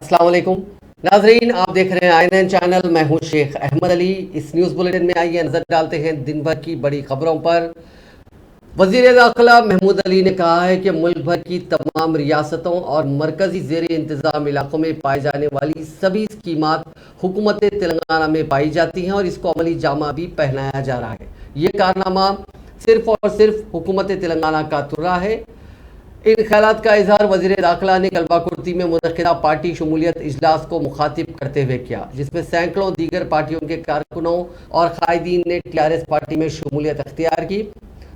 अस्सलाम वालेकुम नाजरीन, आप देख रहे हैं INN चैनल। मैं हूं शेख अहमद अली। इस न्यूज़ बुलेटिन में आइए नजर डालते हैं दिन भर की बड़ी खबरों पर। वजीर दाखिला महमूद अली ने कहा है कि मुल्क भर की तमाम रियासतों और मरकजी ज़ेर इंतज़ाम इलाकों में पाए जाने वाली सभी स्कीमात हुकूमत तेलंगाना में पाई जाती हैं और इसको अमली जामा भी पहनाया जा रहा है। ये कारनामा सिर्फ और सिर्फ हुकूमत तेलंगाना का तुर्रा है। इन ख्यालात का इजहार वजीर दाखिला ने कलबाकुर्ती में मुनक़िदा पार्टी शमूलियत इजलास को मुखातिब करते हुए किया, जिसमें सैकड़ों दीगर पार्टियों के कारकुनों और कायदीन ने TRS पार्टी में शमूलियत अख्तियार की,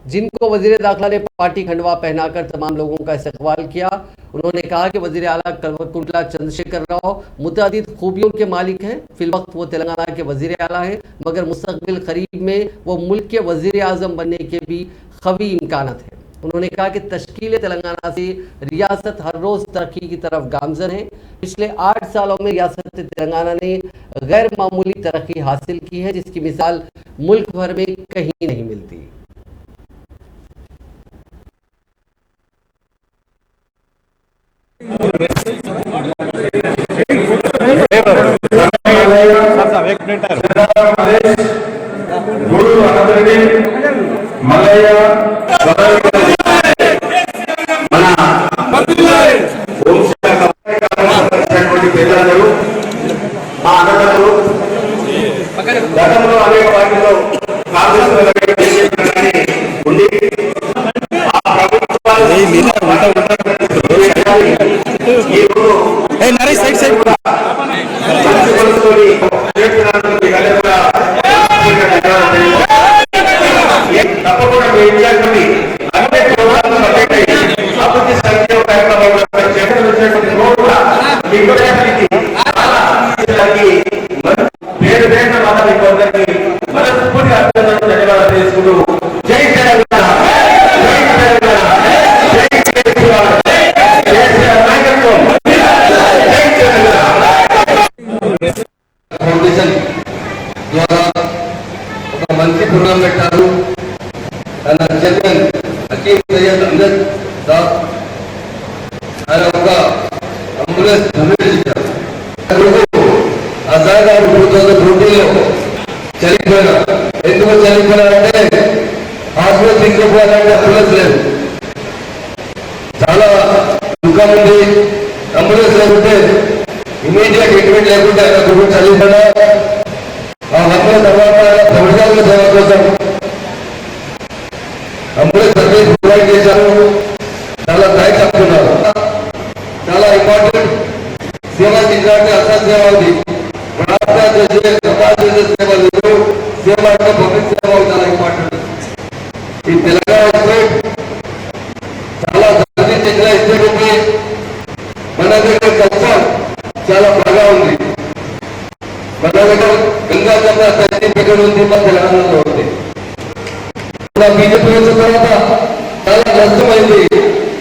जिनको वजीर दाखिला ने पार्टी खंडवा पहनाकर तमाम लोगों का इस्तकबाल किया। उन्होंने कहा कि वजीर आला कलवकुंतला चंद्रशेखर राव मुतअद्दिद खूबियों के मालिक हैं। फिलवक्त वो तेलंगाना के वजीर आला हैं, मगर मुस्तकबिल करीब में वो मुल्क के वजीर आज़म बनने के भी ख़वी इम्कानात हैं। उन्होंने कहा कि तश्कील तेलंगाना से रियासत हर रोज़ तरक्की की तरफ गामजन है। पिछले 8 सालों में रियासत तेलंगाना ने गैर मामूली तरक्की हासिल की है, जिसकी मिसाल मुल्क भर में कहीं नहीं मिलती। గతంలో అనేక పార్టీలో కాంగ్రెస్ ఉంది. ఆ ప్రభుత్వాలు తప్పకుండా అభివృద్ధి సంక్షేమ కార్యక్రమాలు పేరు పేరున అందరికీ మనస్ఫూర్తిగా అభినందనలు ధన్యవాదాలు తెలుసుకుంటూ జై తెలంగాణ, జై తెలంగాణ, జై కేసీఆర్, కేసీఆర్ నాయకత్వం, జై తెలంగాణ. ఫౌండేషన్ ద్వారా ఒక మంచి ప్రోగ్రాం పెట్టారు. తన చైర్మన్ హకీం సయ్యద్ అహ్మద్ సాబ్ ఆయన ఒక అంబులెన్స్ డొనేట్ చేశారు. అజాగారు 2020లో చనిపోయినా. ఎందుకు చనిపోయినారంటే హాస్పిటల్ తీసుకుపోవాలంటే అంబులెన్స్ లేదు. చాలా దుఃఖం ఉంది. అంబులెన్స్ లేకుంటే ఇమీడియట్ ట్రీట్మెంట్ లేకుంటే ఆయన గురించి చనిపోయినా. ఆ వచ్చిన తర్వాత ప్రజల సేవ కోసం అంబులెన్స్ సర్వీస్ ప్రొవైడ్ చేశారు. చాలా థ్యాంక్స్ చెప్తున్నారు. చాలా ఇంపార్టెంట్ సేవ చేయాలంటే అసలు సేవ ఉంది. ప్రార్థన చేసే సమాజ చేసే సేవ లేదు. సేవ అంటే పబ్లిక్ సేవ చాలా ఇంపార్టెంట్. ఈ తెలంగాణ స్టేట్ చాలా అభివృద్ధి చెందిన స్టేట్ ఉంది. మన దగ్గర కల్చర్ చాలా బాగా ఉంది. మన దగ్గర గంగా జమున సర్టిఫికేట్ ఉంది. మన తెలంగాణలో ఉంది. బీజేపీ వచ్చిన తర్వాత చాలా నష్టమైంది.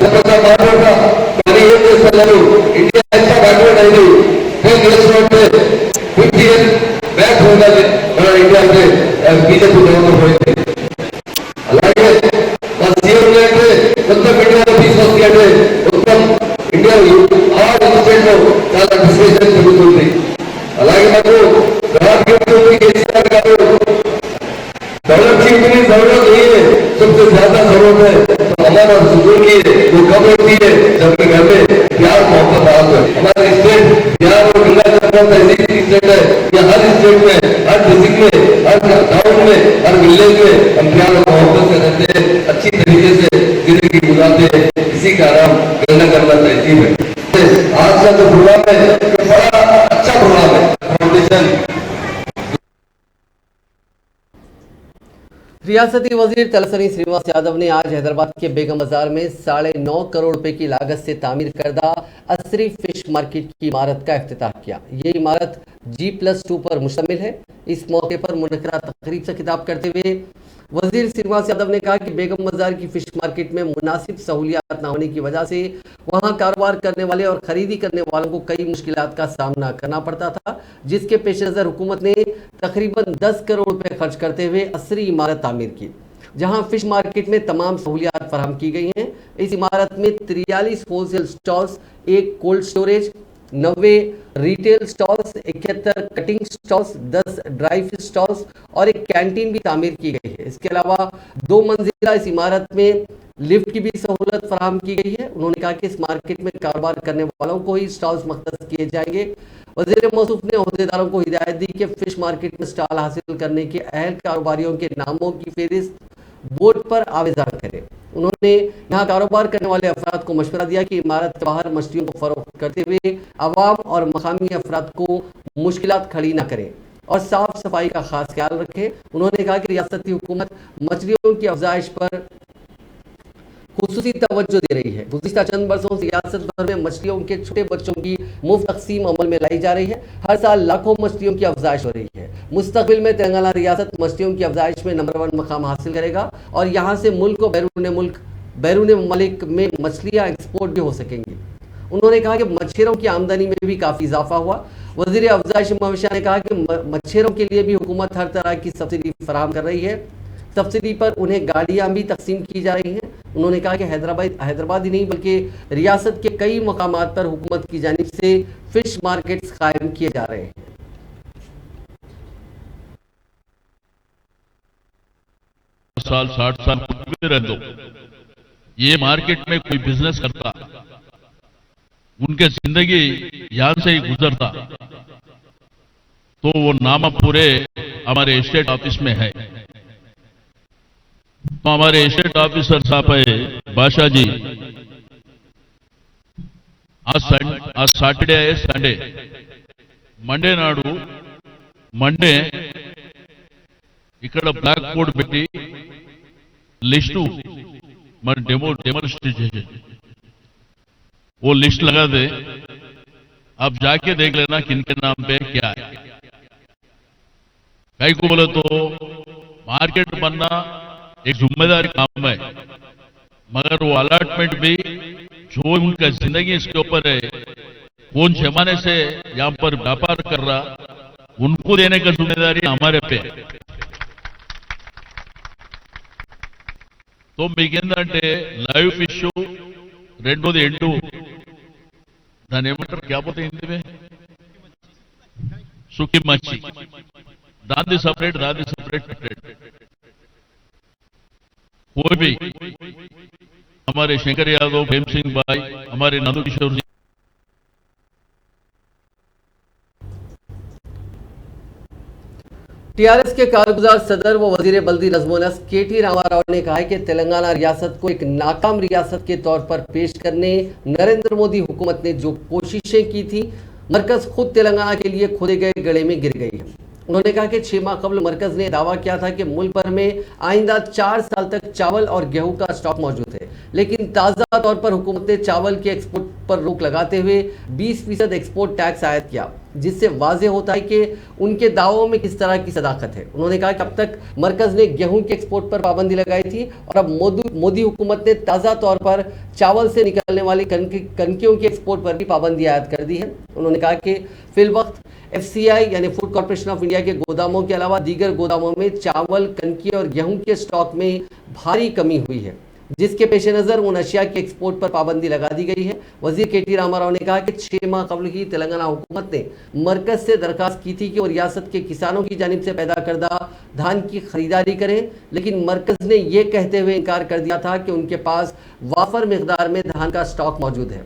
మాట్లాడతా కానీ ఏం చేస్తున్నారు? ఇండియా ఎంత బ్యాక్వర్డ్ అయింది. బ్యాక్ ఉండాలి మన ఇండియా అంటే బీజేపీ గవర్నమెంట్ పోయింది. అలాగే మన సీఎం అంటే మొత్తం ఇండియాలో తీసుకొచ్చి అంటే మొత్తం ఇండియా ఆల్ స్టేట్ లో చాలా డిస్కషన్ జరుగుతుంది. అలాగే మనకు కేసీఆర్ గారు दौलत की इतनी जरूरत नहीं है, सबसे ज्यादा जरूरत है तो हमारा सुकून की वो कब होती है जबकि घर में प्यार मोहब्बत आता है. हमारे स्टेट बिहार और गंगा जमुना ऐसी स्टेट है या हर स्टेट में, हर डिस्ट्रिक्ट में, हर गाँव में, हर विलेज में हम प्यार और मोहब्बत से रहते हैं. अच्छी तरीके से जिंदगी गुजारते हैं. इसी का आराम गणना करना चाहिए है. आज का जो प्रोग्राम है बड़ा अच्छा प्रोग्राम है. फाउंडेशन रियासती वजीर तलसनी श्रीनिवास यादव ने आज हैदराबाद के बेगम बाजार में 9.5 करोड़ रुपए की लागत से तामीर करदा असरी फिश मार्केट की इमारत का इफ्तिताह किया। ये इमारत G+2 पर मुश्तमिल है। इस मौके पर मुनक़िदा तकरीब से खिताब करते हुए वजीर श्रीनिवास यादव ने कहा कि बेगम बाजार की फिश मार्केट में मुनासिब सहूलियात न होने की वजह से वहां कारोबार करने वाले और खरीदी करने वालों को कई मुश्किलात का सामना करना पड़ता था, जिसके पेश नज़र हुकूमत ने तकरीबन 10 करोड़ रुपए खर्च करते हुए असरी इमारत तामीर की, जहां फिश मार्केट में तमाम सहूलियात फराहम की गई हैं। इस इमारत में 43 होलसेल स्टॉल्स, एक cold storage, 90 retail stalls, 71 cutting stalls, 10 dry fish stalls और एक कैंटीन भी तामीर की गई है। इसके अलावा 2 मंजिला इस इमारत में लिफ्ट की भी सहूलत फराहम की गई है। उन्होंने कहा कि इस मार्केट में कारोबार करने वालों को ही स्टॉल्स मख्तस किए जाएंगे। वज़ीर मौसूफ ने अहदेदारों को हिदायत दी कि फिश मार्केट में स्टॉल हासिल करने के अहल कारोबारियों के नामों की फहरिस्त बोर्ड पर आवेदन करें। उन्होंने यहाँ कारोबार करने वाले अफराद को मशवरा दिया कि इमारत के बाहर मछलियों को फरोख्त करते हुए अवाम और मकामी अफराद को मुश्किलात खड़ी न करें और साफ सफाई का खास ख्याल रखें। उन्होंने कहा कि रियासती हुकूमत मछलियों की अफजाइश पर खुसूसी तवज्जो दे रही है। गुज़िश्ता चंद बरसों से रियासत भर में मछलियों के छोटे बच्चों की मुफ्त तकसीम अमल में लाई जा रही है। हर साल लाखों मछलियों की अफजाइश हो रही है। मुस्तकबिल में तेलंगाना रियासत मछलियों की अफजाइश में नंबर 1 मकाम हासिल करेगा और यहाँ से मुल्क और बैरून मलिक में मछलियाँ एक्सपोर्ट भी हो सकेंगी। उन्होंने कहा कि मच्छरों की आमदनी में भी काफ़ी इजाफा हुआ। वज़ीर अफजाइश मवेशियाँ ने कहा कि मच्छरों के लिए भी हुकूमत हर तरह की सब्सिडी फराहम कर रही है। सब्सिडी पर उन्हें गाड़ियाँ भी तकसीम की जा रही हैं। उन्होंने कहा कि हैदराबाद ही नहीं बल्कि रियासत के कई मकामात पर हुकूमत की जानिब से फिश मार्केट्स कायम किए जा रहे हैं। साल 60 साल कुछ भी रह दो, ये मार्केट में कोई बिजनेस करता, उनके जिंदगी यहां से ही गुजरता, तो वो नाम पूरे हमारे स्टेट ऑफिस में है। तो हमारे स्टेट ऑफिसर साहब है बादशाह जी, आज सैटरडे है, संडे मंडे नाडू मंडे ఇక్కడ బ్లాక్ బోర్డ్ పెట్టి लिस्ट मन डेमोन्स्ट्रेशन वो लिस्ट लगा दे, आप जाके देख लेना किन के नाम पे क्या है। कई को बोले तो मार्केट बनना एक जिम्मेदारी काम है, मगर वो अलॉटमेंट भी जो उनका जिंदगी इसके ऊपर है, कौन जमाने से यहाँ पर व्यापार कर रहा, उनको देने का जिम्मेदारी हमारे पे है। तो మీకేందంటే లైవ్ ఫిష్ రెండోది ఎండు, దాని ఏమంటారు క్యాపోతే హిందీ సుఖీ మచ్చి, దాంది సపరేట్ कोई भी हमारे शंकर यादव, भीम सिंह भाई, हमारे नंदू किशोर जी, टीआरएस के कारगुजार सदर व वजीर बल्दी नज़्म-ओ-नस्क केटी रामाराव ने कहा है कि तेलंगाना रियासत को एक नाकाम रियासत के तौर पर पेश करने नरेंद्र मोदी हुकूमत ने जो कोशिशें की थी, मरकज खुद तेलंगाना के लिए खोदे गए गड्ढे में गिर गई है। उन्होंने कहा कि 6 माह कबल मरकज ने दावा किया था कि मुल्क भर में आइंदा 4 साल तक चावल और गेहूं का स्टॉक मौजूद है, लेकिन ताज़ा तौर पर हुकूमत ने चावल के एक्सपोर्ट पर रोक लगाते हुए 20% एक्सपोर्ट टैक्स आयद किया, जिससे वाज़ेह होता है कि उनके दावों में किस तरह की सदाकत है। उन्होंने कहा कि अब तक मरकज ने गेहूं के एक्सपोर्ट पर पाबंदी लगाई थी और अब मोदी हुकूमत ने ताज़ा तौर पर चावल से निकलने वाली कनकियों के एक्सपोर्ट पर भी पाबंदी आयद कर दी है। उन्होंने कहा कि फिलवक्त FCI यानी फूड कॉर्पोरेशन ऑफ इंडिया के गोदामों के अलावा दीगर गोदामों में चावल, कनकी और गेहूं के स्टॉक में भारी कमी हुई है, जिसके पेश नज़र उन अशिया के एक्सपोर्ट पर पाबंदी लगा दी गई है। वजीर केटी रामाराव ने कहा कि 6 माह कबल ही तेलंगाना हुकूमत ने मरकज से दरखास्त की थी कि वो रियासत के किसानों की जानिब से पैदा करदा धान की खरीदारी करें, लेकिन मरकज ने यह कहते हुए इनकार कर दिया था कि उनके पास वाफर मिकदार में धान का स्टॉक मौजूद है।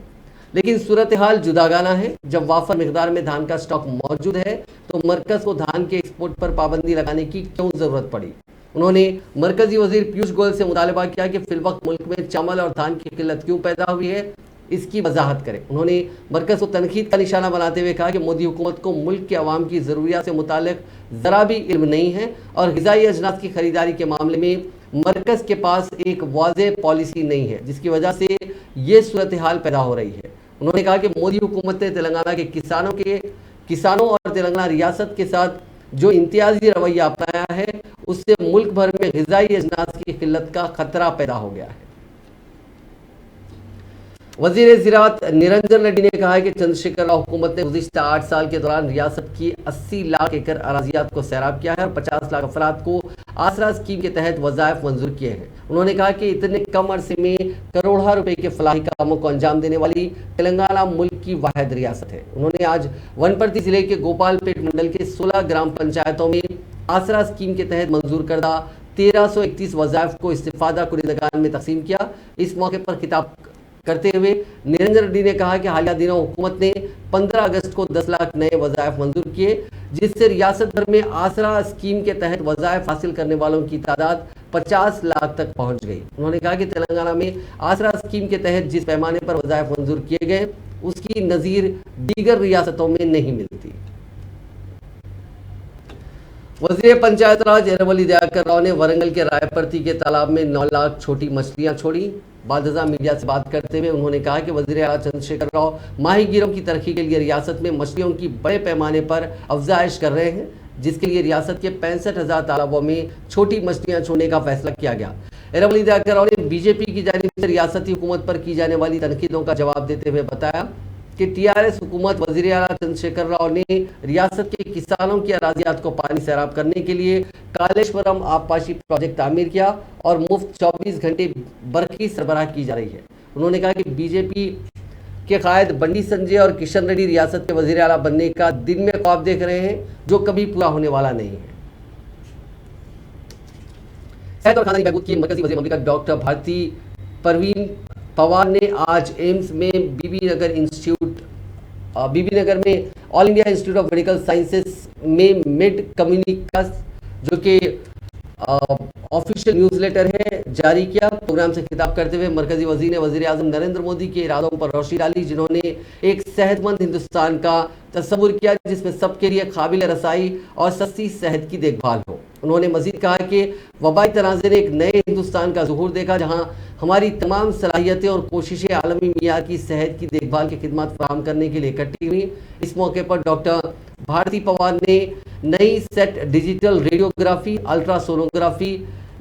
लेकिन सूरत हाल जुदागाना है। जब वाफर मिकदार में धान का स्टॉक मौजूद है तो मरकज को धान के एक्सपोर्ट पर पाबंदी लगाने की क्यों जरूरत पड़ी। उन्होंने मरकजी वजीर पीयूष गोयल से मुतालबा किया कि फिलवक्त मुल्क में चावल और धान की किल्लत क्यों पैदा हुई है, इसकी वजाहत करें। उन्होंने मरकज को तनकीद का निशाना बनाते हुए कहा कि मोदी हुकूमत को मुल्क के अवाम की ज़रूरियात से मुतालिक ज़रा भी इल्म नहीं है और ग़िज़ाई अजनास की खरीदारी के मामले में मरकज के पास एक वाज़ेह पॉलिसी नहीं है, जिसकी वजह से ये सूरत हाल पैदा हो रही है। उन्होंने कहा कि मोदी हुकूमत ने तेलंगाना के किसानों और तेलंगाना रियासत के साथ जो इम्तियाजी रवैया अपनाया है, उससे मुल्क भर में ग़िज़ाई अजनास की किल्लत का खतरा पैदा हो गया है। वजीर ज़राअत निरंजन रेड्डी ने कहा है कि चंद्रशेखर राव हुकूमत ने गुज़िश्ता 8 साल के दौरान रियासत की 80 लाख एकड़ अराजियात को सैराब किया है और 50 लाख अफराद को आसरा स्कीम के तहत वज़ाइफ मंजूर किए हैं। उन्होंने कहा कि इतने कम अरसे में करोड़ों रुपए के फलाही कामों को अंजाम देने वाली तेलंगाना मुल्क की वाहिद रियासत है। उन्होंने आज वनपर्ती जिले के गोपालपेट मंडल के 16 ग्राम पंचायतों में आसरा स्कीम के तहत मंजूर करदा 1331 वज़ाइफ को इस्तिफादा कुनिंदगान में तकसीम किया। इस मौके पर खिताब करते हुए निरंजन रेड्डी ने कहा कि हालिया दिनों हुकूमत ने 15 अगस्त को 10 लाख नए वज़ाइफ मंजूर किए, जिससे रियासत भर में आसरा स्कीम के तहत वज़ाइफ हासिल करने वालों की तादाद 50 लाख तक पहुंच गई। उन्होंने कहा कि तेलंगाना में आसरा स्कीम के तहत जिस पैमाने पर वज़ाइफ मंजूर किए गए उसकी नज़ीर दीगर रियासतों में नहीं मिलती। वज़ीर पंचायत राज एरवली दयाकर राव ने वरंगल के रायपर्ती के तालाब में 9 लाख छोटी मछलियां छोड़ी। बादजा मीडिया से बात करते हुए उन्होंने कहा कि वज़ीर आला चंद्रशेखर राव माहीगीरों की तरक्की के लिए रियासत में मछलियों की बड़े पैमाने पर अफजाइश कर रहे हैं, जिसके लिए रियासत के 65,000 तालाबों में छोटी मछलियां छोड़ने का फैसला किया गया। एरवली दयाकर राव ने बीजेपी की जानिब से रियासती हुकूमत पर की जाने वाली तनकीदों का जवाब देते हुए बताया कि टीआरएस हुकूमत वज़ीर आला चंद्रशेखर राव ने रियासत के किसानों की अराजियात को पानी सैराब करने के लिए कालेश्वरम आबपाशी प्रोजेक्ट तामीर किया और मुफ्त 24 घंटे बर्फ की सरबराह की जा रही है। उन्होंने कहा कि बीजेपी के कायद बंडी संजय और किशन रेड्डी रियासत के वज़ीर आला बनने का दिन में ख्वाब देख रहे हैं, जो कभी पूरा होने वाला नहीं है। सेहत और खानदानी बहबूद की मरकजी वज़ीर ममलिकत डॉक्टर भारती परवीन पवार ने आज एम्स में बीबी नगर में all India institute of medical sciences में मेड कम्युनिकास जो कि ऑफिशियल न्यूज़लेटर है जारी किया। प्रोग्राम से खिताब करते हुए मरकजी वज़ीर ने वज़ीर आज़म नरेंद्र मोदी के इरादों पर रोशनी डाली, जिन्होंने एक सेहतमंद हिंदुस्तान का तस्वुर किया जिसमें सबके लिए काबिल रसाई और सस्ती सेहत की देखभाल हो। उन्होंने मजीद कहा कि वबाई तनाज़े ने एक नए हिंदुस्तान का ज़ुहूर देखा, जहाँ हमारी तमाम सलाहियतें और कोशिशें आलमी मियार की सेहत की देखभाल की खिदमत फराहम करने के लिए इकट्ठी हुई। इस मौके पर डॉक्टर भारती पवार ने नई set digital radiography ultrasonography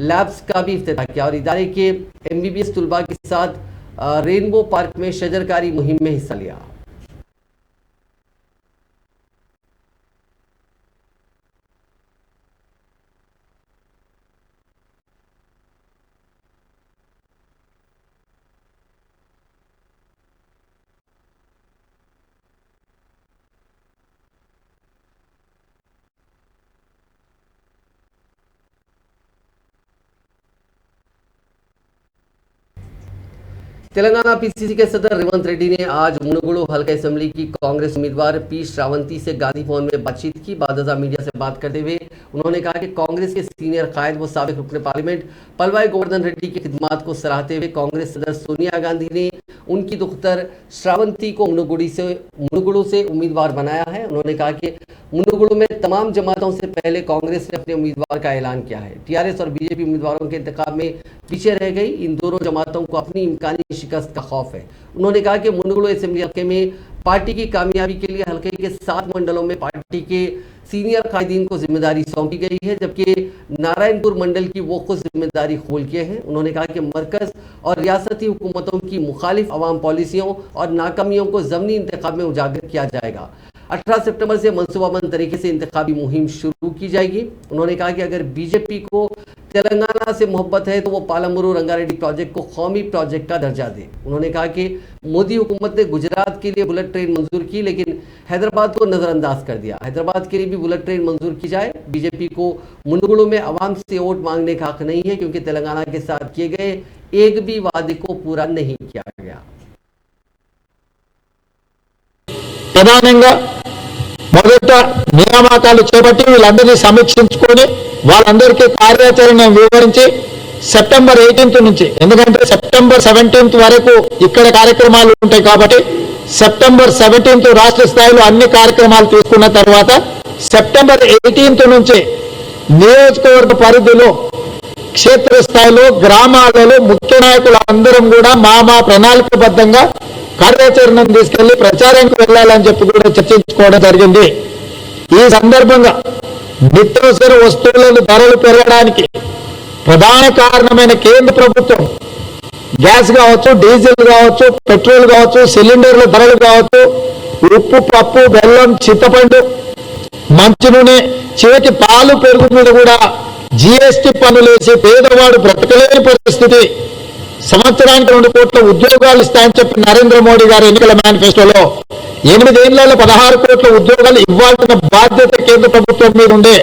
labs का भी इफ्तिताह किया और इदारे के MBBS तुलबा के साथ रेनबो पार्क में शजरकारी मुहिम में हिस्सा लिया। तेलंगाना PCC के सदर रेवंत रेड्डी ने आज मुनुगुडु हल्का असेंबली की कांग्रेस उम्मीदवार पी श्रावंती से गांधी भवन में बातचीत की। बादजा मीडिया से बात करते हुए उन्होंने कहा कि कांग्रेस के सीनियर कायद व साबिक रुकन पार्लियामेंट पलवाई गोवर्धन रेड्डी की खिदमात को सराहते हुए कांग्रेस सदर सोनिया गांधी ने उनकी दुख्तर श्रावंती को मुनुगुडु से उम्मीदवार बनाया है। उन्होंने कहा कि मुनुगुडु में तमाम जमातों से पहले कांग्रेस ने अपने उम्मीदवार का ऐलान किया है। टीआरएस और बीजेपी उम्मीदवारों के इंतखाब में पीछे रह गई। इन दोनों जमातों को अपनी इम्कानी शिकस्त का खौफ है। उन्होंने कहा कि मुनुगुडु असेंबली हल्के में पार्टी की कामयाबी के लिए हल्के के 7 मंडलों में पार्टी के सीनियर कायदीन को जिम्मेदारी सौंपी गई है, जबकि नारायणपुर मंडल की वो खुद जिम्मेदारी खोल किए हैं। उन्होंने कहा कि मरकज और रियासती हुकूमतों की मुखालिफ अवाम पॉलिसियों और नाकामियों को ज़मीनी इंतखाब में उजागर किया जाएगा। 18 सितंबर से मनसूबाबंद तरीके से इंतखाबी मुहिम शुरू की जाएगी। उन्होंने कहा कि अगर बीजेपी को तेलंगाना से मोहब्बत है तो वो पालमुरु रंगारेड्डी प्रोजेक्ट को कौमी प्रोजेक्ट का दर्जा दे। उन्होंने कहा कि मोदी हुकूमत ने गुजरात के लिए बुलेट ट्रेन मंजूर की, लेकिन हैदराबाद को नज़रअंदाज कर दिया। हैदराबाद के लिए भी बुलेट ट्रेन मंजूर की जाए। बीजेपी को मुनुगुडु में आवाम से वोट मांगने का हक नहीं है, क्योंकि तेलंगाना के साथ किए गए एक भी वादे को पूरा नहीं किया गया। ప్రధానంగా మొదట నియామకాలు చేపట్టి వీళ్ళందరినీ సమీక్షించుకొని వాళ్ళందరికీ కార్యాచరణ వివరించి సెప్టెంబర్ 18 నుంచి, ఎందుకంటే సెప్టెంబర్ 17 వరకు ఇక్కడ కార్యక్రమాలు ఉంటాయి కాబట్టి సెప్టెంబర్ 17 రాష్ట్ర స్థాయిలో అన్ని కార్యక్రమాలు తీసుకున్న తర్వాత సెప్టెంబర్ 18 నుంచి నియోజకవర్గ పరిధిలో క్షేత్ర స్థాయిలో గ్రామాలలో ముఖ్య నాయకులందరం కూడా మా ప్రణాళికబద్ధంగా కార్యాచరణను తీసుకెళ్లి ప్రచారానికి వెళ్ళాలని చెప్పి కూడా చర్చించుకోవడం జరిగింది। ఈ సందర్భంగా నిత్యావసర వస్తువుల ధరలు పెరగడానికి ప్రధాన కారణమైన కేంద్ర ప్రభుత్వం గ్యాస్ కావచ్చు, డీజిల్ కావచ్చు, పెట్రోల్ కావచ్చు, సిలిండర్ల ధరలు కావచ్చు, ఉప్పు, పప్పు, బెల్లం, చింతపండు, మంచి నూనె, చివరికి పాలు, పెరుగు మీద కూడా జీఎస్టీ పన్నులేసి పేదవాడు బ్రతకలేని పరిస్థితి. సంవత్సరానికి 2 కోట్ల ఉద్యోగాలు ఇస్తాయని చెప్పి నరేంద్ర మోడీ గారు ఎన్నికల మేనిఫెస్టోలో 8 ఏళ్లలో 16 కోట్ల ఉద్యోగాలు ఇవ్వాల్సిన బాధ్యత కేంద్ర ప్రభుత్వం మీద ఉండే.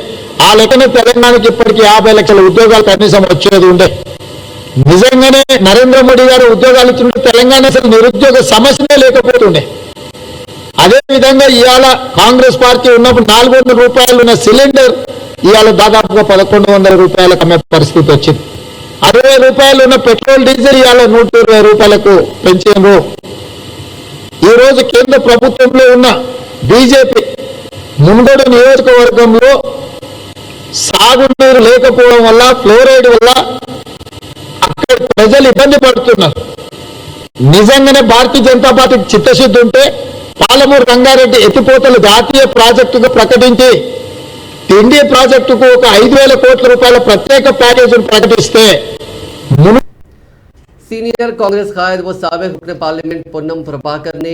ఆ లెక్కన తెలంగాణకి ఇప్పటికీ 50 లక్షల ఉద్యోగాలు కనీసం వచ్చేది ఉండే. నిజంగానే నరేంద్ర మోడీ గారు ఉద్యోగాలు ఇచ్చిన తెలంగాణ అసలు నిరుద్యోగ సమస్యనే లేకపోతుండే. అదేవిధంగా ఇవాళ కాంగ్రెస్ పార్టీ ఉన్నప్పుడు 400 రూపాయలు ఉన్న సిలిండర్ ఇవాళ దాదాపుగా 1100 రూపాయలకు అమ్మే పరిస్థితి వచ్చింది. 60 రూపాయలు ఉన్న పెట్రోల్, డీజిల్ ఇవాళ 120 రూపాయలకు పెంచారు. ఈ రోజు కేంద్ర ప్రభుత్వంలో ఉన్న బీజేపీ మునుగోడు నియోజకవర్గంలో సాగునీరు లేకపోవడం వల్ల, ఫ్లోరైడ్ వల్ల అక్కడ ప్రజలు ఇబ్బంది పడుతున్నారు. నిజంగానే భారతీయ జనతా పార్టీకి చిత్తశుద్ధి ఉంటే పాలమూరు రంగారెడ్డి ఎత్తిపోతల జాతీయ ప్రాజెక్టుగా ప్రకటించి ఇండియా ప్రాజెక్టుకు ఒక 5,000 కోట్ల రూపాయల ప్రత్యేక ప్యాకేజీని ప్రకటిస్తే सीनियर कांग्रेस कायद व साबिक रुकन पार्लियामेंट पोन्नम प्रभाकर ने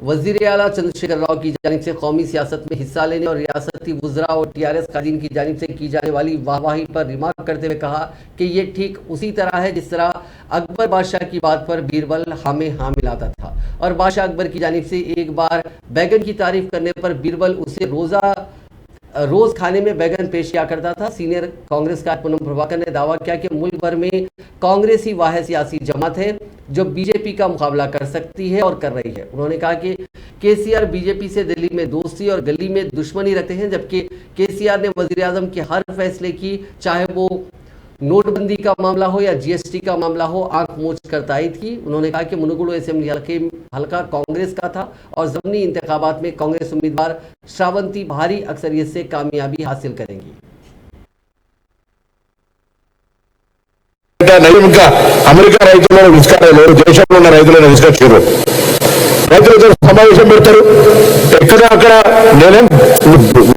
वजीर आला चंद्रशेखर राव की जानिब से कौमी सियासत में हिस्सा लेने और रियासती वुज़रा और टीआरएस कायदीन की जानिब से की जाने वाली वाहवाही पर रिमार्क करते हुए कहा कि ये ठीक उसी तरह है जिस तरह अकबर बादशाह की बात पर बीरबल हामी हाँ मिलाता था और बादशाह अकबर की जानिब से एक बार बैगन की तारीफ करने पर बीरबल उसे रोज खाने में बैगन पेश किया करता था। सीनियर कांग्रेस का पूनम प्रभाकर ने दावा किया कि मुल्क भर में कांग्रेस ही वाहिद सियासी जमात है जो बीजेपी का मुकाबला कर सकती है और कर रही है। उन्होंने कहा कि केसीआर बीजेपी से दिल्ली में दोस्ती और गली में दुश्मनी रखते हैं, जबकि केसीआर ने वजीर आजम के हर फैसले की, चाहे वो नोटबंदी का मामला हो या जीएसटी का मामला हो, आंख मूंछ कर तायद की। उन्होंने कहा कि मुनुगुडु असेंबली हल्का कांग्रेस का था और ज़मीनी इंतखाबात में कांग्रेस उम्मीदवार श्रावंती भारी अक्सरियत से कामयाबी हासिल करेंगी। ఇంకా అమెరికా రైతులను విస్కారాలు దేశంలో ఉన్న రైతులను విస్కరించారు. రైతులతో సమావేశం పెడతారు. ఎక్కడ అక్కడ నేనేం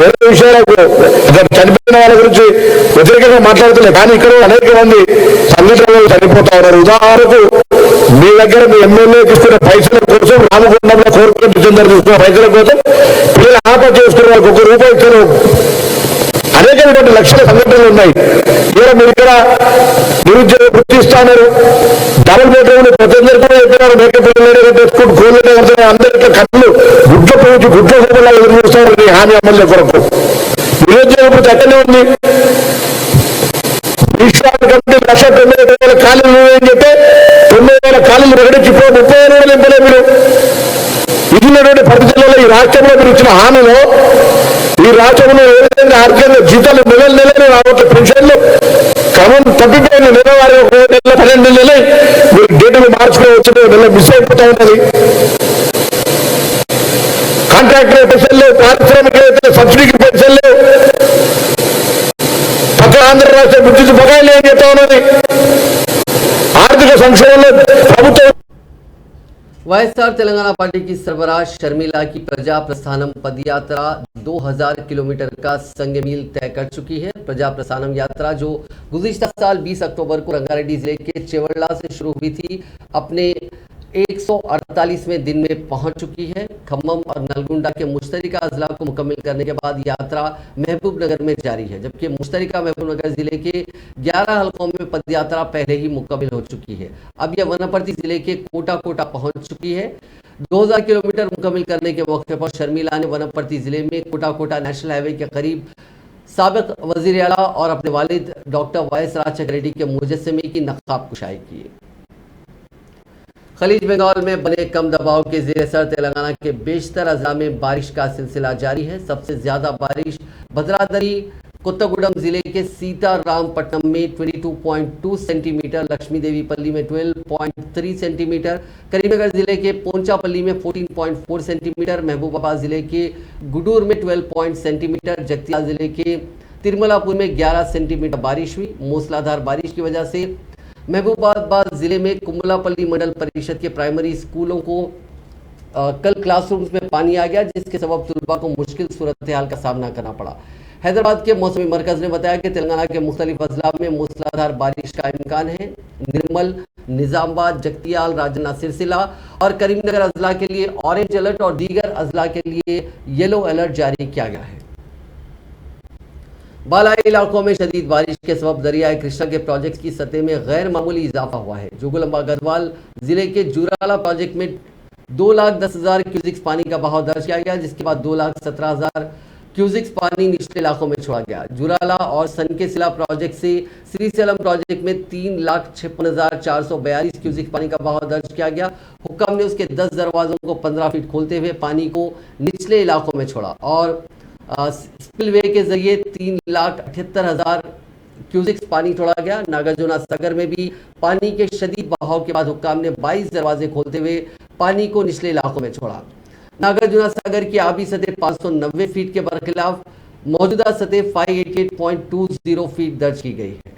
వేరే విషయాలకు చనిపోయిన వాళ్ళ గురించి వ్యతిరేకంగా మాట్లాడుతున్నాయి, కానీ ఇక్కడ అనేక మంది సంఘటనలు చనిపోతా ఉన్నారు. ఉదాహరణకు మీ దగ్గర మీ ఎమ్మెల్యే తీసుకున్న పైసల కోసం, రామగుండంలో కోరుకున్న చెందరు తీసుకున్న పైసల కోసం పిల్లలు ఆత్మహత్య చేసుకున్న వాళ్ళకి ₹1 ఇచ్చారు. అనేకటువంటి లక్షల సంఘటనలు ఉన్నాయి. ఇలా మీరు ఇక్కడ నిరుద్యోగ గుర్తిస్తాను, డబుల్ బెడ్రూమ్ ప్రతి ఒక్కరు కూడా చెప్పినారు, మేకప్ తెచ్చుకుంటూ కోళ్ళు అందరికీ కళ్ళు గుడ్ల పోయి గుడ్ల హోమలా ఎదురు చూస్తారు ఈ హామీ అమలు కొరకు. నిరుద్యోగ వృత్తి అక్కడనే ఉంది. కంపెనీ 1,90,000 ఖాళీలు అని చెప్పి 9,000 ఖాళీలు ప్రకటించి ఇప్పుడు 30,000 నింపలే. మీరు ఇచ్చినటువంటి పరిస్థితుల్లో ఈ రాష్ట్రంలో మీరు ఇచ్చిన హామీలో ఈ రాష్ట్రంలో ఏ విధంగా ఆర్థికంగా జీతాలు నెలలు రావట్లే, పెన్షన్లు క్రమం తప్పిపోయిన నెలవారీ 12 నెలలే మీరు డేటులు మార్చుకోవచ్చు, నెల మిస్ అయిపోతా ఉన్నది. కాంట్రాక్టర్ పెన్షన్లు, పారిశ్రామిక సబ్సిడీకి పెన్షన్లు, పక్కన ఆంధ్ర రాష్ట్ర విద్యుత్ బకాయిలు ఏం చెప్తా ఉన్నది. ఆర్థిక సంక్షేమంలో ప్రభుత్వం वाईएसआर तेलंगाना पार्टी की सरबराह शर्मिला की प्रजा प्रस्थानम पदयात्रा 2000 किलोमीटर का संग मील तय कर चुकी है। प्रजा प्रस्थानम यात्रा जो गुज़िश्ता साल 20 अक्टूबर को रंगारेड्डी जिले के चेवड़ला से शुरू हुई थी, अपने 148वें दिन में पहुंच चुकी है। खम्मम और नलगुंडा के मुश्तरिका अजला को मुकम्मल करने के बाद यात्रा महबूब नगर में जारी है, जबकि मुश्तरिका महबूब नगर जिले के 11 हलकों में पदयात्रा पहले ही मुकम्मल हो चुकी है। अब यह वनपर्ती जिले के कोटा पहुंच चुकी है। 2000 किलोमीटर मुकम्मल करने के मौके पर शर्मिला ने वनपर्ती जिले में कोटा नेशनल हाईवे के करीब साबिक वजीर आला और अपने वालिद डॉक्टर वाईएस राजशेखर रेड्डी के मुजस्समे की नकाब कुशाई की। खलीज बंगाल में बने कम दबाव के ज़ेर असर तेलंगाना के बेशतर अजला में बारिश का सिलसिला जारी है। सबसे ज़्यादा बारिश भद्रादरी कोत्तागुडम जिले के सीतारामपट्टनम में 22.2 सेंटीमीटर, लक्ष्मी देवी पल्ली में 12.3 सेंटीमीटर, करीमनगर जिले के पोंचापल्ली में 14.4 सेंटीमीटर, महबूबाबाद जिले के गुडूर में 12 सेंटीमीटर, जगतिया जिले के तिरमलापुर में 11 सेंटीमीटर बारिश हुई। मूसलाधार बारिश की वजह से महबूबाबाद जिले में कुमलापल्ली मंडल परिषद के प्राइमरी स्कूलों को कल क्लासरूम्स में पानी आ गया, जिसके सबब तलबा को मुश्किल सूरत हाल का सामना करना पड़ा। हैदराबाद के मौसमी मरकज़ ने बताया कि तेलंगाना के मुख्तलिफ अजला में मूसलाधार बारिश का इम्कान है। निर्मल, निजामाबाद, जगतियाल, राजन्ना, सिरसिला और करीमनगर अजला के लिए ऑरेंज अलर्ट और दीगर अजला के लिए येलो अलर्ट जारी किया गया है। बालाई इलाकों में शदीद बारिश के सबब दरियाए कृष्णा के प्रोजेक्ट की सतह में गैर मामूली इजाफा हुआ है। जोगुलंबा गढ़वाल जिले के जुराला प्रोजेक्ट में 2,10,000 क्यूसिक्स पानी का बहाव दर्ज किया गया, जिसके बाद 2,17,000 क्यूसिक्स पानी निचले इलाकों में छोड़ा गया। जुराला और सनकेसिला प्रोजेक्ट से श्रीसेलम प्रोजेक्ट में 3,56,442 क्यूसिक्स पानी का बहाव दर्ज किया गया। हुक्म ने उसके 10 दरवाजों को 15 फीट खोलते हुए पानी को निचले इलाकों में छोड़ा और स्पिलवे के जरिए 3,78,000 क्यूसिक्स पानी छोड़ा गया। नागार्जुना सागर में भी पानी के शदीद बहाव के बाद हुक्काम ने 22 दरवाजे खोलते हुए पानी को निचले इलाकों में छोड़ा। नागार्जुना सागर की आबी सतह 590 फीट के बरखिलाफ मौजूदा सतह 588.20 फीट दर्ज की गई है।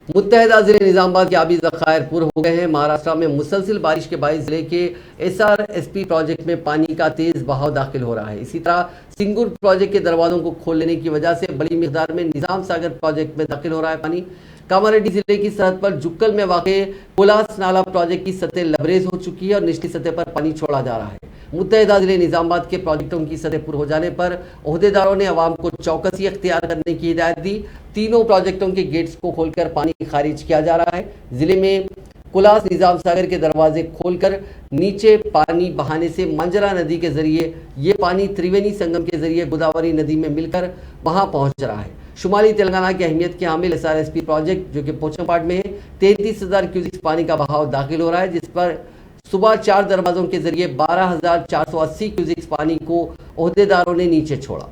मुत्तहदा जिले निजामाबाद के आबी ज़खायर पुर हो गए हैं। महाराष्ट्र में मुसलसिल बारिश के बायस जिले के SRSP प्रोजेक्ट में पानी का तेज बहाव दाखिल हो रहा है। इसी तरह सिंगूर प्रोजेक्ट के दरवाजों को खोल लेने की वजह से बड़ी मिकदार में निजाम सागर प्रोजेक्ट में दाखिल हो रहा है पानी। कामारेड्डी जिले की सरहद पर जुक्कल में वाक़े कोलास नाला प्रोजेक्ट की सतह लबरेज हो चुकी है और निचली सतह पर पानी छोड़ा जा रहा है। मुत्तहदा जिले निजामाबाद के प्रोजेक्टों की सतह पुर हो जाने पर ओहदेदारों ने अवाम को चौकसी अख्तियार करने की हिदायत दी। तीनों प्रोजेक्टों के गेट्स को खोलकर पानी खारिज किया जा रहा है। जिले में कुलास निजाम सागर के दरवाजे खोलकर नीचे पानी बहाने से मंजरा नदी के जरिए ये पानी त्रिवेणी संगम के जरिए गोदावरी नदी में मिलकर वहां पहुंच रहा है। शुमाली तेलंगाना की अहमियत के हामिल SRSP प्रोजेक्ट जो कि पोचमपाट में है 33,000 क्यूसिक्स पानी का बहाव दाखिल हो रहा है, जिस पर सुबह 4 दरवाजों के जरिए 12,480 क्यूसिक्स पानी को ओहदेदारों ने नीचे छोड़ा।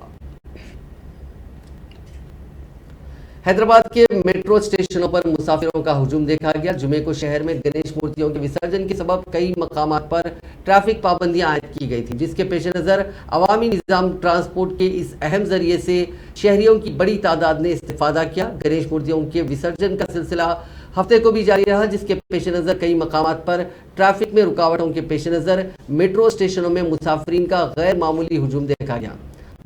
हैदराबाद के मेट्रो स्टेशनों पर मुसाफिरों का हुजूम देखा गया। जुमे को शहर में गणेश मूर्तियों के विसर्जन के सबब कई मकामात पर ट्रैफिक पाबंदियां आयद की गई थी, जिसके पेश नज़र अवामी निज़ाम ट्रांसपोर्ट के इस अहम जरिए से शहरियों की बड़ी तादाद ने इस्तेफादा किया। गणेश मूर्तियों के विसर्जन का सिलसिला हफ्ते को भी जारी रहा, जिसके पेश नज़र कई मकामात पर ट्रैफिक में रुकावटों के पेश नज़र मेट्रो स्टेशनों में मुसाफिरीन का गैर मामूली हुजूम देखा गया।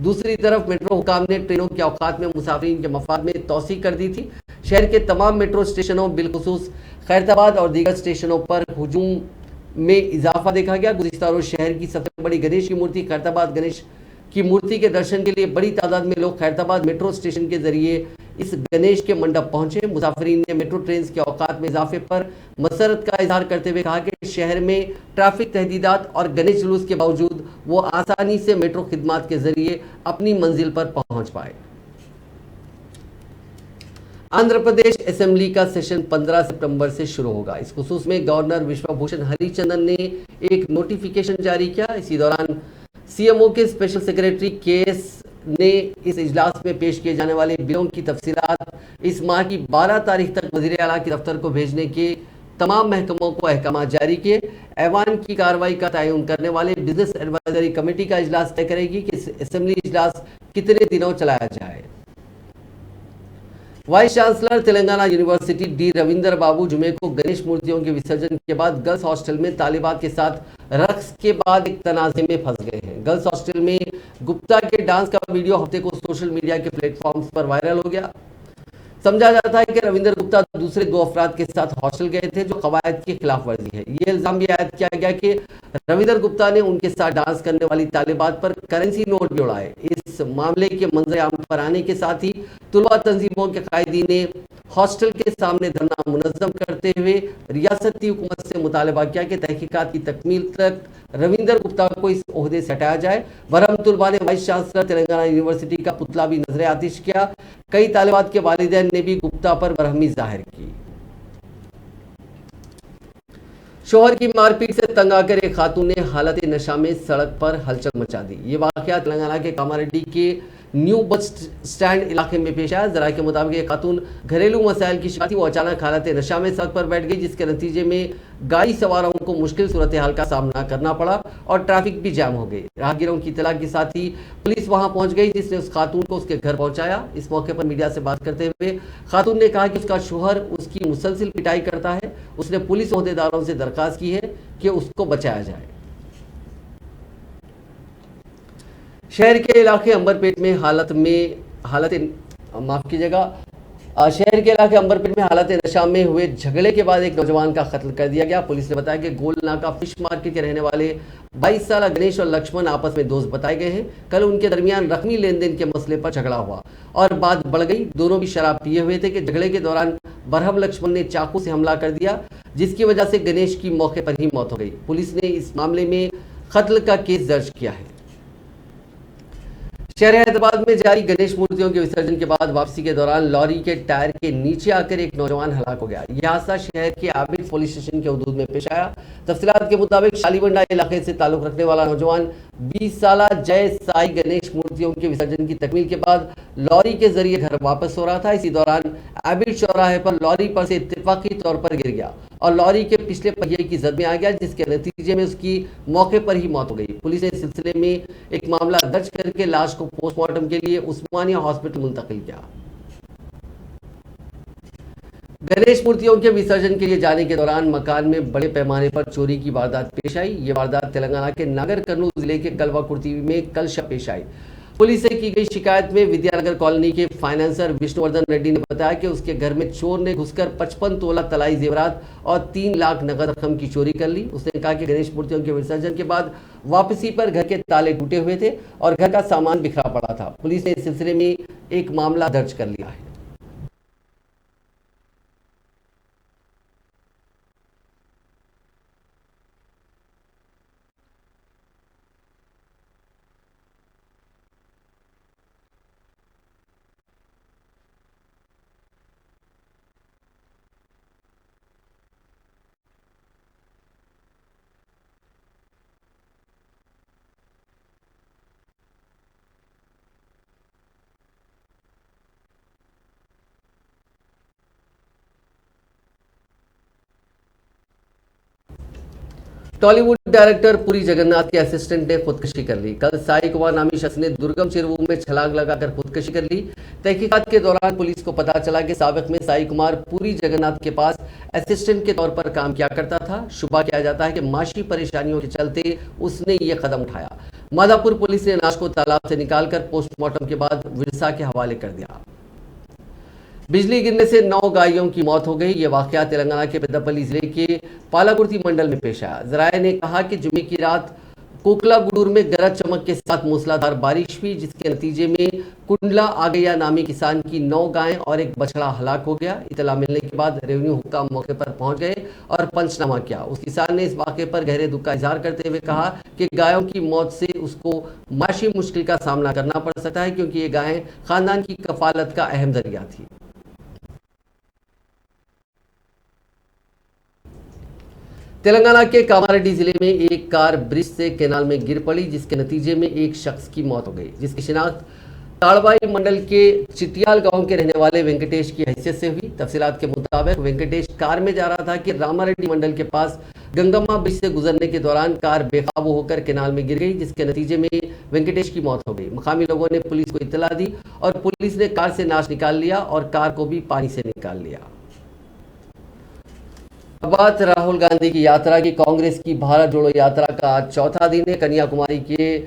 दूसरी तरफ मेट्रो हुकाम ने ट्रेनों के औकात में मुसाफिरीन के मफाद में तौसी कर दी थी। शहर के तमाम मेट्रो स्टेशनों बिलखुसूस खैरताबाद और दीगर स्टेशनों पर हुजूम में इजाफा देखा गया। गुज़िश्ता रोज शहर की सबसे बड़ी गणेश की मूर्ति खैरताबाद गणेश की मूर्ति के दर्शन के लिए बड़ी तादाद में लोग खैरताबाद मेट्रो स्टेशन के जरिए इस गणेश के मंडप पहुंचे। मुसाफिरीन ने मेट्रो ट्रेन के औकात में इजाफे पर मसरत का इजहार करते हुए कहा कि शहर में ट्रैफिक तहदीदात और गणेश जुलूस के बावजूद वो आसानी से मेट्रो खिदमात के जरिए अपनी मंजिल पर पहुंच पाए। आंध्र प्रदेश असेंबली का सेशन 15 सितंबर से शुरू होगा। इस खुसूस में गवर्नर विश्वभूषण हरिचंदन ने एक नोटिफिकेशन जारी किया। इसी दौरान CMO के स्पेशल सेक्रेटरी KS ने इस इजलास में पेश किए जाने वाले बिलों की तफसीलात इस माह की 12 तारीख तक वज़ीर आला के दफ्तर को भेजने के तमाम महकमों को अहकाम जारी किए। ऐवान की कार्रवाई का तयन करने वाले बिजनेस एडवाइजरी कमेटी का इजलास तय करेगी कि असेंबली इजलास कितने दिनों चलाया जाए। Vice chancellor Telangana university D Ravinder Babu जुमे को गणेश मूर्तियों के विसर्जन के बाद गर्ल्स हॉस्टल में तालिबात के साथ रक्स के बाद एक तनाज़े में फंस गए हैं। गर्ल्स हॉस्टल में गुप्ता के डांस का वीडियो हफ्ते को सोशल मीडिया के प्लेटफॉर्म्स पर वायरल हो गया। समझा जाता है कि रविंदर गुप्ता दूसरे 2 अफराद के साथ हॉस्टल गए थे, जो कवायद की खिलाफ वर्जी है। ये इल्जाम भी आयद किया गया कि रविंदर गुप्ता ने उनके साथ डांस करने वाली तालिबात पर करेंसी नोट भी उड़ाए। इस मामले के मंजर आम पर आने के साथ ही तुलबा तंजीमों के कायदीन ने हॉस्टल के सामने धरना मुनज़्ज़म करते हुए रियासती हुकूमत से मुतालबा किया कि तहकीकात की तकमील तक रविंदर गुप्ता को इस ओहदे से हटाया जाए। बरहम तुलबा ने वाइस चांसलर तेलंगाना यूनिवर्सिटी का पुतला भी नजर आतिश किया। कई तालिबात के वालिदैन ने भी गुप्ता पर बरहमी जाहिर की। शोहर की मारपीट से तंग आकर एक खातून ने हालत नशा में सड़क पर हलचल मचा दी। ये वाकया तेलंगाना के कामारेड्डी के न्यू बस स्टैंड इलाके में पेश आया। जरा के मुताबिक एक खातून घरेलू मसाइल की शिकायत थी। वो अचानक हालत नशा में सड़क पर बैठ गई, जिसके नतीजे में गाड़ी सवारों को मुश्किल सूरत हाल का सामना करना पड़ा और ट्रैफिक भी जाम हो गई। राहगीरों की इत्तला के साथ ही पुलिस वहां पहुंच गई, जिसने उस खातून को उसके घर पहुंचाया। इस मौके पर मीडिया से बात करते हुए खातून ने कहा कि उसका शोहर उसकी मुसलसिल पिटाई करता है। उसने पुलिस ओहदेदारों से दरखास्त की है कि उसको बचाया जाए। शहर के इलाके अंबरपेट में हालत माफ कीजिएगा शहर के इलाके अंबरपेट में हालत नशा में हुए झगड़े के बाद एक नौजवान का कत्ल कर दिया गया। पुलिस ने बताया कि गोलनाका फिश मार्केट के रहने वाले 22 साल गणेश और लक्ष्मण आपस में दोस्त बताए गए हैं। कल उनके दरमियान रकमी लेन देन के मसले पर झगड़ा हुआ और बात बढ़ गई। दोनों भी शराब पिए हुए थे कि झगड़े के दौरान बरहम लक्ष्मण ने चाकू से हमला कर दिया, जिसकी वजह से गणेश की मौके पर ही मौत हो गई। पुलिस ने इस मामले में कत्ल का केस दर्ज किया है। शहर हैदराबाद में जारी गणेश मूर्तियों के विसर्जन के बाद वापसी के दौरान लॉरी के टायर के नीचे आकर एक नौजवान हलाक हो गया। यह हादसा शहर के आबिद पुलिस स्टेशन के हदूद में पेश आया। तफसीलात के मुताबिक शालीबंडा इलाके से ताल्लुक रखने वाला नौजवान 20 साल जय साई गणेश मूर्तियों के विसर्जन की तकमील के बाद लॉरी के जरिए घर वापस हो रहा था। इसी दौरान आबिद चौराहे पर लॉरी पर से इत्तेफाकी तौर पर गिर गया और लॉरी के पिछले पहिए की जद में आ गया, जिसके नतीजे में उसकी मौके पर ही मौत हो गई। पुलिस ने इस सिलसिले में एक मामला दर्ज करके लाश को पोस्टमार्टम के लिए उस्मानिया हॉस्पिटल मुंतकिल किया। गणेश मूर्तियों के विसर्जन के लिए जाने के दौरान मकान में बड़े पैमाने पर चोरी की वारदात पेश आई। ये वारदात तेलंगाना के नागर कर्नूल जिले के कलवा कुर्ती में कल शब पेश आई। पुलिस से की गई शिकायत में विद्यानगर कॉलोनी के फाइनेंसर विष्णुवर्धन रेड्डी ने बताया कि उसके घर में चोर ने घुसकर 55 तोला तलाई जेवरात और 3 लाख नगद रकम की चोरी कर ली। उसने कहा कि गणेश मूर्तियों के विसर्जन के बाद वापसी पर घर के ताले टूटे हुए थे और घर का सामान बिखरा पड़ा था। पुलिस ने इस सिलसिले में एक मामला दर्ज कर लिया है। टॉलीवुड डायरेक्टर पुरी जगन्नाथ के असिस्टेंट ने खुदकुशी कर ली। कल साई कुमार नामी शख्स ने दुर्गम चेरुवू में छलांग लगाकर खुदकुशी कर ली। तहकीकात के दौरान पुलिस को पता चला कि साबिक में साई कुमार पुरी जगन्नाथ के पास असिस्टेंट के तौर पर काम किया करता था। शुबा किया जाता है कि माशी परेशानियों के चलते उसने ये कदम उठाया। माधापुर पुलिस ने लाश को तालाब से निकालकर पोस्टमार्टम के बाद विरसा के हवाले कर दिया। बिजली गिरने से 9 गायों की मौत हो गई। ये वाकया तेलंगाना के पेद्दापल्ली जिले के पालाकुर्ती मंडल में पेश आया। जराये ने कहा कि जुमे की रात कोकलागुडूर में गरज चमक के साथ मूसलाधार बारिश हुई, जिसके नतीजे में कुंडला आगैया नामी किसान की 9 गायें और एक बछड़ा हलाक हो गया। इतला मिलने के बाद रेवेन्यू हुक्काम मौके पर पहुंच गए और पंचनामा किया। उस किसान ने इस वाक़े पर गहरे दुख का इजहार करते हुए कहा कि गायों की मौत से उसको माशी मुश्किल का सामना करना पड़ सकता है, क्योंकि ये गायें खानदान की कफालत का अहम जरिया थी। तेलंगाना के कामारेड्डी जिले में एक कार ब्रिज से कैनाल में गिर पड़ी, जिसके नतीजे में एक शख्स की मौत हो गई, जिसकी शिनाख्त ताड़बाई मंडल के चिटियाल गांव के रहने वाले वेंकटेश की हैसियत से हुई। तफसीलात के मुताबिक वेंकटेश कार में जा रहा था कि रामारेड्डी मंडल के पास गंगम्मा ब्रिज से गुजरने के दौरान कार बेकाबू होकर कैनाल में गिर गई, जिसके नतीजे में वेंकटेश की मौत हो गई। मकामी लोगों ने पुलिस को इत्तला दी और पुलिस ने कार से नाश निकाल लिया और कार को भी पानी से निकाल लिया। बात राहुल गांधी की यात्रा की। कांग्रेस की भारत जोड़ो यात्रा का आज चौथा दिन है। कन्याकुमारी के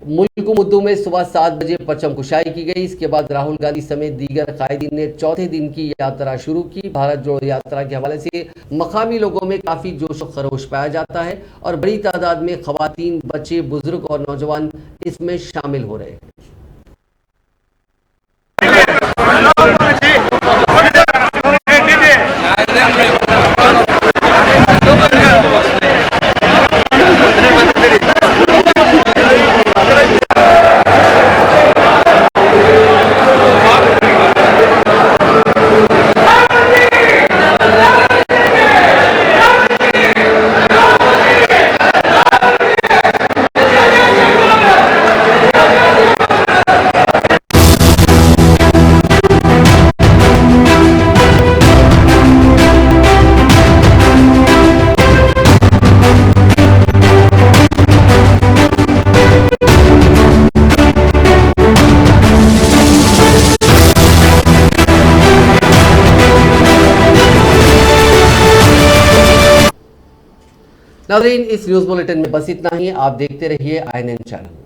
मुल्कुमुद्दू में सुबह 7 बजे परचम कुशाई की गई। इसके बाद राहुल गांधी समेत दीगर कायदीन ने चौथे दिन की यात्रा शुरू की। भारत जोड़ो यात्रा के हवाले से मकामी लोगों में काफी जोश और खरोश पाया जाता है और बड़ी तादाद में खवातीन, बच्चे, बुजुर्ग और नौजवान इसमें शामिल हो रहे हैं। नाज़रीन, इस न्यूज़ बुलेटिन में बस इतना ही। आप देखते रहिए INN चैनल।